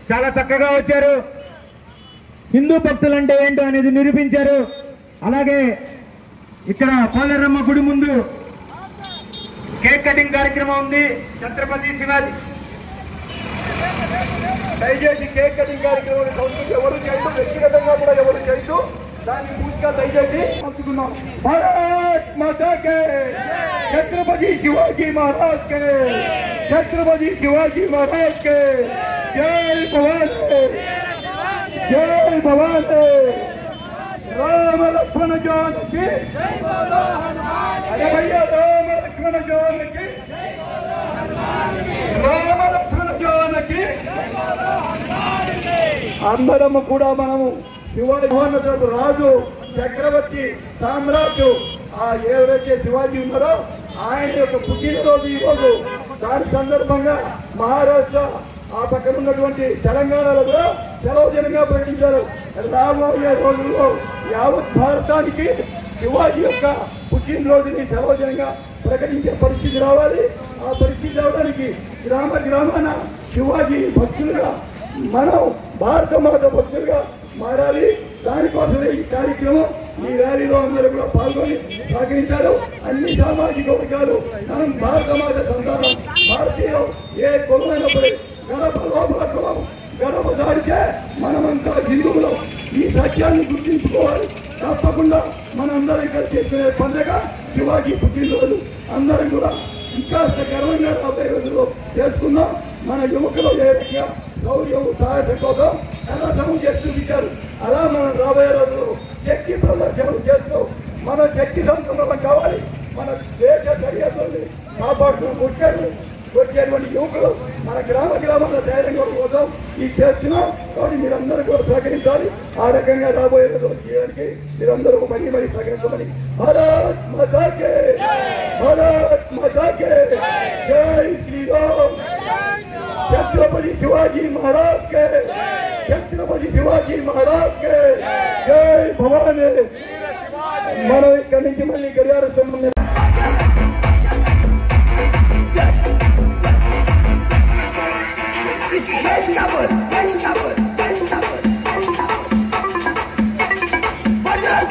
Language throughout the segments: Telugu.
చాలా చక్కగా వచ్చారు. హిందూ భక్తులంటే ఏంటో అనేది నిరూపించారు. అలాగే ఇక్కడ పోలేరమ్మ గుడి ముందు కేక్ కటింగ్ కార్యక్రమం ఉంది. ఛత్రపతి శివాజీ దయచేసి కేక్ కటింగ్ కార్యక్రమం ఎవరు చేయదు, వ్యక్తిగతంగా కూడా ఎవరు చేయదు. దాన్ని పూర్తిగా దయచేసి పంచుకున్నాం. భారత్ మాతా కే, ఛత్రపతి శివాజీ మహారాజ్ కే, ఛత్రపతి శివాజీ మహారాజ్ కే जय भवानी, जय भवानी। राम लक्ष्मण जानकी, अरे भैया राम लक्ष्मण जानकी, राम लक्ष्मण जानकी। అందరం కూడా మనము శివాజీ మహారాజు రాజు చక్రవర్తి సామ్రాజ్యం ఎవరైతే శివాజీ ఉన్నారో ఆయన యొక్క పుట్టినరోజు ఈరోజు. దాని సందర్భంగా మహారాష్ట్ర ఆ పక్కన ఉన్నటువంటి తెలంగాణలో కూడా సెలవు దినంగా ప్రకటించారు. రాబోయే రోజుల్లో యావత్ భారతానికి శివాజీ యొక్క పుట్టినరోజుని సెలవు దినంగా ప్రకటించే పరిస్థితి రావాలి. ఆ పరిస్థితి రావడానికి గ్రామ గ్రామాన శివాజీ భక్తులుగా మనం భారత మాత భక్తులుగా మారాలి. దానికోసమే ఈ కార్యక్రమం, ఈ ర్యాలీలో అందరూ కూడా పాల్గొని సహకరించారు. అన్ని సామాజిక వర్గాలు మనం భారత మాత సంతానం, భారతీయులు ఏ కులమైనప్పుడు గడప లోపల కులం గడప దాడితే మనమంతా హిందువులు. ఈ సత్యాన్ని గుర్తించుకోవాలి. తప్పకుండా మనందరం ఇక్కడ చేసుకునే పండుగ శివాజీ పుట్టినరోజు. అందరం కూడా ఇంకా గర్వంగా రాబోయే రోజుల్లో చేసుకుందాం. మన యువకులు ఏ రకంగా శౌర్యం సహాయత కోసం ఎర్రసము చేసి చూపించారు. అలా మనం రాబోయే రోజుల్లో శక్తి ప్రదర్శనలు చేస్తూ మన శక్తి సంపన్నం కావాలి. మన దేశ సరిహద్దుల్ని కాపాడుతూ వచ్చేటువంటి యువకులు మన గ్రామ గ్రామాల ధైర్యంగా కోసం ఈ చేస్తున్నాం. కాబట్టి మీరందరూ కూడా సహకరించాలి. ఆ రకంగా రాబోయే రోజులు చేయడానికి మీరందరూ మరీ సహకరించమని. భారత్ మాతా కే, భారత్ మాతా కే, జై శ్రీరామ్, ఛత్రపతి శివాజీ మహారాజ్ కే, ఛత్రపతి శివాజీ మహారాజ్ కే, జై భవానీ. మనం ఇక్కడి నుంచి మళ్ళీ గడియార సంబంధం Bajrang,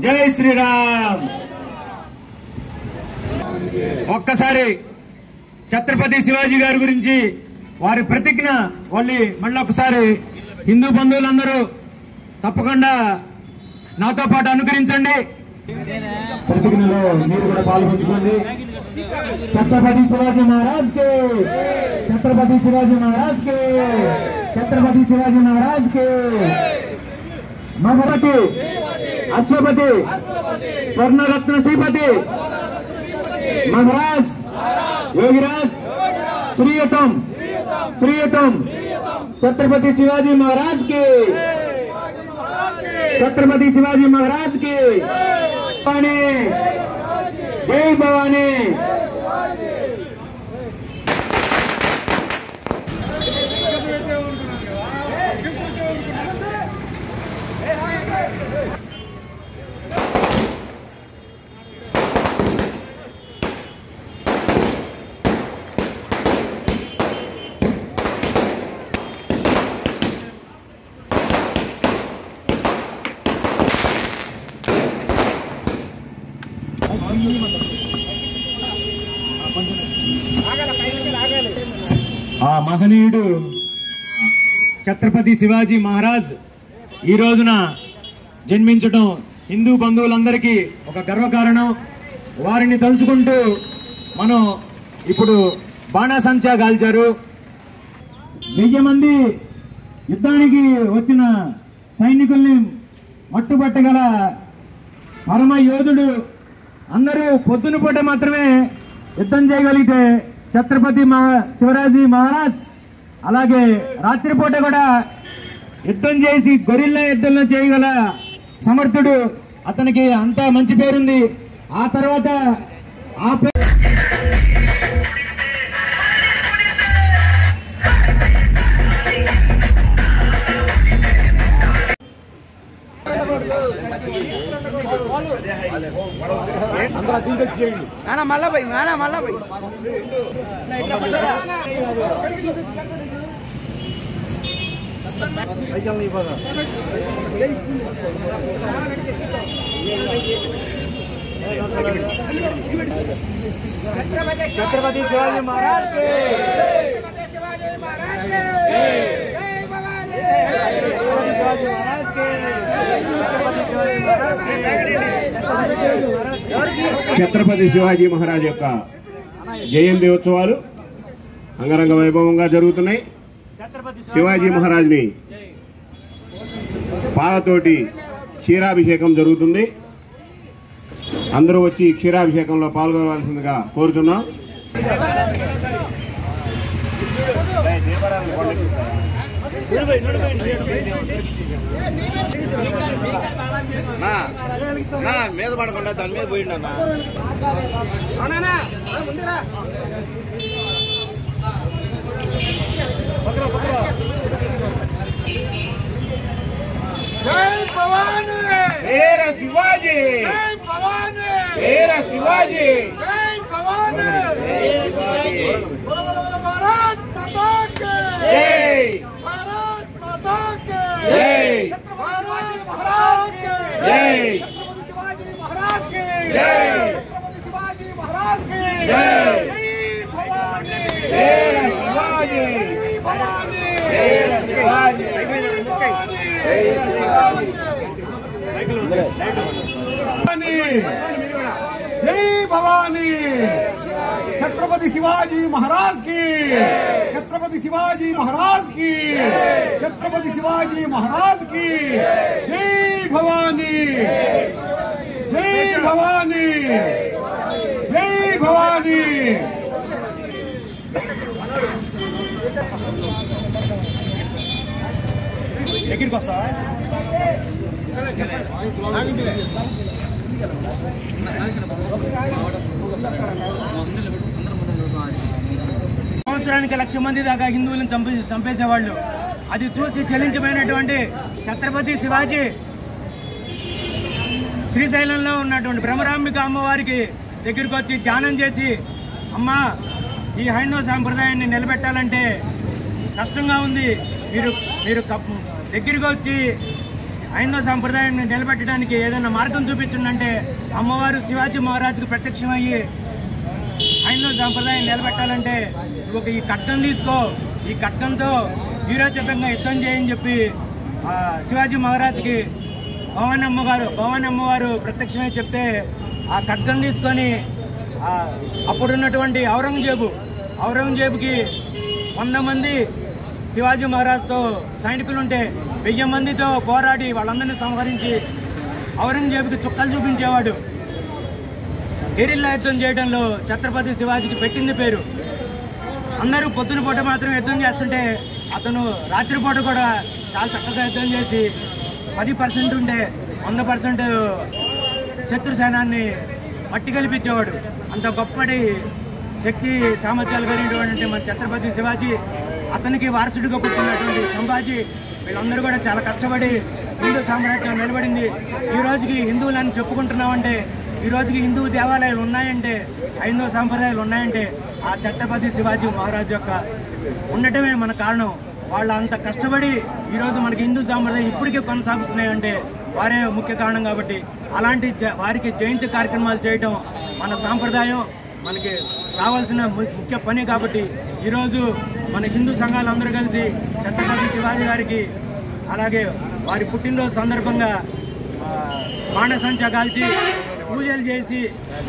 జై శ్రీరామ్. ఒక్కసారి ఛత్రపతి శివాజీ గారి గురించి వారి ప్రతిజ్ఞ మళ్ళీ ఒకసారి హిందూ బంధువులందరూ తప్పకుండా నాతో పాటు అనుకరించండి. ప్రతిజ్ఞలో మీరు కూడా పాల్గొంచుకోండి. ఛత్రపతి శివాజీ మహారాజ్ కే, ఛత్రపతి శివాజీ మహారాజ్ కే, ఛత్రపతి శివాజీ మహారాజ్ కే. మగపతి, అశ్వపతి, స్వర్ణరత్న శ్రీపతి, మహారాజ్, యోగిరాజ్, శ్రీయుతం శ్రీయుతం ఛత్రపతి శివాజీ మహారాజ్ కి, ఛత్రపతి శివాజీ మహారాజ్ కి. భవానీ, జై భవానీ. ఆ మహనీయుడు ఛత్రపతి శివాజీ మహారాజ్ ఈ రోజున జన్మించడం హిందూ బంధువులందరికీ ఒక గర్వకారణం. వారిని తలుచుకుంటూ మనం ఇప్పుడు బాణాసంచా కాల్చారు. 1000 మంది యుద్ధానికి వచ్చిన సైనికుల్ని మట్టుబట్టగల పరమ యోధుడు. అందరూ పొద్దున పూట మాత్రమే యుద్ధం చేయగలిగితే ఛత్రపతి శివాజీ మహారాజ్ అలాగే రాత్రిపూట కూడా యుద్ధం చేసి గొరిల్లా యుద్ధంలో చేయగల సమర్థుడు. అతనికి అంత మంచి పేరుంది. ఆ తర్వాత మళ్ళా పోయి మళ్ళా పోయి ఛత్రపతి శివాజీ మహారాజ్ కే, ఛత్రపతి శివాజీ మహారాజ్ యొక్క జయంతి ఉత్సవాలు అంగరంగ వైభవంగా జరుగుతున్నాయి. శివాజీ మహారాజ్ని పాలతోటి క్షీరాభిషేకం జరుగుతుంది. అందరూ వచ్చి క్షీరాభిషేకంలో పాల్గొనవలసిందిగా కోరుతున్నాం. మీద పడకుండా దాని మీద పోయిండన్నా. జై భవానీ, వీర శివాజీ, జై భవానీ, వీర శివాజీ, జై భవానీ, భారత్ మాతా కి జై, భారత్ మాతా కి జై, భారత్ మహారాజ్ కి జై, ఛత్రపతి శివాజీ మహారాజ్ కి జై, ఛత్రపతి శివాజీ మహారాజ్ కి జై, జై భవానీ, వీర శివాజీ, జై భవానీ, వీర శివాజీ, జై భవానీ. ఛత్రపతి శివాజీ మహారాజ్ కి, ఛత్రపతి శివాజీ మహారాజ్ కి, ఛత్రపతి శివాజీ మహారాజ్ కి జై భవానీ, జై భవానీ, జై భవానీ. దగ్గరికి వస్తా. సంవత్సరానికి 1,00,000 మంది దాకా హిందువులను చంపేసేవాళ్ళు. అది చూసి చెల్లించమైనటువంటి ఛత్రపతి శివాజీ శ్రీశైలంలో ఉన్నటువంటి భ్రమరాంబిక అమ్మవారికి దగ్గరికి వచ్చి ధ్యానం చేసి, అమ్మ ఈ హైందవ సాంప్రదాయాన్ని నిలబెట్టాలంటే కష్టంగా ఉంది, మీరు దగ్గరికి వచ్చి హైందవ సంప్రదాయాన్ని నిలబెట్టడానికి ఏదైనా మార్గం చూపించిందంటే అమ్మవారు శివాజీ మహారాజుకు ప్రత్యక్షమయ్యి హైందవ సంప్రదాయాన్ని నిలబెట్టాలంటే ఒక ఈ ఖడ్గం తీసుకో, ఈ ఖడ్గంతో వీరోచితంగా యుద్ధం చేయని చెప్పి శివాజీ మహారాజుకి భవానీ అమ్మవారు ప్రత్యక్షమై చెప్తే ఆ ఖడ్గం తీసుకొని అప్పుడున్నటువంటి ఔరంగజేబుకి 100 మంది శివాజీ మహారాజ్తో సైనికులు ఉంటే 1000 మందితో పోరాడి వాళ్ళందరినీ సంహరించి ఔరంగజేబుకి చుక్కలు చూపించేవాడు. గెరిల్లా యుద్ధం చేయడంలో ఛత్రపతి శివాజీకి పెట్టింది పేరు. అందరూ పొద్దున పూట మాత్రం యుద్ధం చేస్తుంటే అతను రాత్రిపూట కూడా చాలా చక్కగా యుద్ధం చేసి 10% ఉండే 100% శత్రు సేనాన్ని మట్టి కల్పించేవాడు. అంత గొప్పటి శక్తి సామర్థ్యాలు కలిగినటువంటి మన ఛత్రపతి శివాజీ, అతనికి వారసుడిగా పుట్టినటువంటి సంభాజీ, వీళ్ళందరూ కూడా చాలా కష్టపడి హిందూ సామ్రాజ్యం నిలబడింది. ఈ రోజుకి హిందువులని చెప్పుకుంటున్నామంటే, ఈ రోజుకి హిందూ దేవాలయాలు ఉన్నాయంటే, హైందవ సాంప్రదాయాలు ఉన్నాయంటే ఆ ఛత్రపతి శివాజీ మహారాజు యొక్క ఉండటమే మన కారణం. వాళ్ళు అంత కష్టపడి ఈరోజు మనకి హిందూ సాంప్రదాయం ఇప్పటికే కొనసాగుతున్నాయంటే వారే ముఖ్య కారణం. కాబట్టి అలాంటి వారికి జయంతి కార్యక్రమాలు చేయడం మన సాంప్రదాయం, మనకి రావాల్సిన ముఖ్య పని. కాబట్టి ఈరోజు మన హిందూ సంఘాలు అందరూ కలిసి ఛత్రపతి శివాజీ గారికి అలాగే వారి పుట్టినరోజు సందర్భంగా బాణసంచా కాల్చి పూజలు చేసి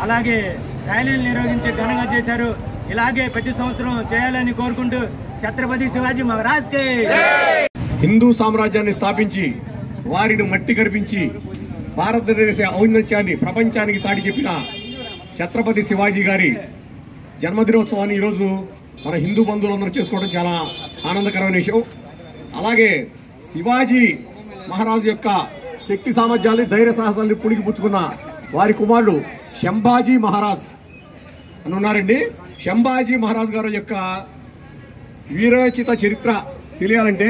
అలాగే ర్యాలీలు నిర్వహించి ఘనంగా చేశారు. ఇలాగే ప్రతి సంవత్సరం చేయాలని కోరుకుంటూ ఛత్రపతి శివాజీ మహారాజ్కి. హిందూ సామ్రాజ్యాన్ని స్థాపించి వారిని మట్టి కరిపించి భారతదేశ ఔన్నత్యాన్ని ప్రపంచానికి చాటి చెప్పిన ఛత్రపతి శివాజీ గారి జన్మదినోత్సవాన్ని ఈరోజు మన హిందూ బంధువులందరూ చేసుకోవడం చాలా ఆనందకరమైన విషయం. అలాగే శివాజీ మహారాజు యొక్క శక్తి సామర్థ్యాన్ని, ధైర్య సాహసాన్ని పుణికిపుచ్చుకున్న వారి కుమారుడు శంభాజీ మహారాజ్ అని ఉన్నారండి. శంభాజీ మహారాజ్ గారి యొక్క వీరోచిత చరిత్ర తెలియాలంటే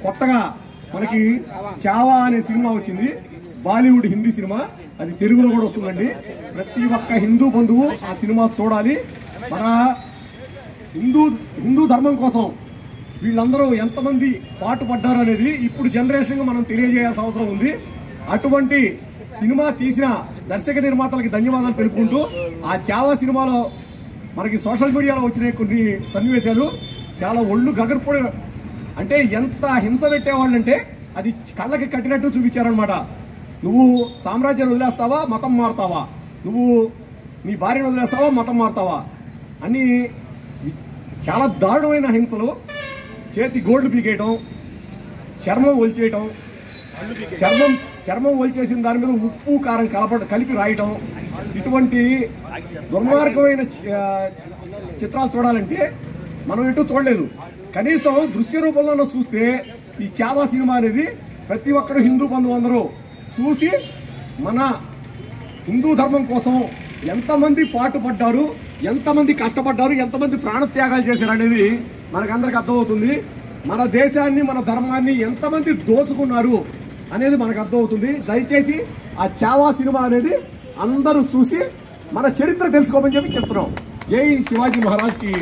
కొత్తగా మనకి చావా అనే సినిమా వచ్చింది, బాలీవుడ్ హిందీ సినిమా. అది తెలుగులో కూడా వస్తుందండి. ప్రతి ఒక్క హిందూ బంధువు ఆ సినిమా చూడాలి. మన హిందూ ధర్మం కోసం వీళ్ళందరూ ఎంతమంది పాటుపడ్డారు అనేది ఇప్పుడు జనరేషన్గా మనం తెలియజేయాల్సిన అవసరం ఉంది. అటువంటి సినిమా తీసిన దర్శక నిర్మాతలకి ధన్యవాదాలు తెలుపుకుంటూ, ఆ చావా సినిమాలో మనకి సోషల్ మీడియాలో వచ్చిన కొన్ని సన్నివేశాలు చాలా ఒళ్ళు గగర్పొడి, అంటే ఎంత హింస పెట్టేవాళ్ళంటే అది కళ్ళకి కట్టినట్టు చూపించారనమాట. నువ్వు సామ్రాజ్యాన్ని వదిలేస్తావా, మతం మారుతావా, నువ్వు నీ భార్యను వదిలేస్తావా, మతం మారుతావా అని చాలా దారుణమైన హింసలు. చేతి గోల్డ్ పీకేయటం, చర్మం ఒలిచేయటం, చర్మం ఒలిచేసిన దాని మీద ఉప్పు కారం కలిపి రాయటం, ఇటువంటి దుర్మార్గమైన చిత్రాలు చూడాలంటే మనం ఎటు చూడలేదు. కనీసం దృశ్య రూపంలో చూస్తే ఈ చావా సినిమా అనేది ప్రతి ఒక్కరు హిందూ బంధువులందరూ చూసి మన హిందూ ధర్మం కోసం ఎంతమంది పాటుపడ్డారు, ఎంతమంది కష్టపడ్డారు, ఎంతమంది ప్రాణత్యాగాలు చేశారు అనేది మనకందరికి అర్థమవుతుంది. మన దేశాన్ని, మన ధర్మాన్ని ఎంతమంది దోచుకున్నారు అనేది మనకు అర్థమవుతుంది. దయచేసి ఆ చావా సినిమా అనేది అందరూ చూసి మన చరిత్ర తెలుసుకోమని చెప్పి చెప్తున్నాం. జై శివాజీ మహారాజ్ కి.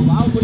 బాబు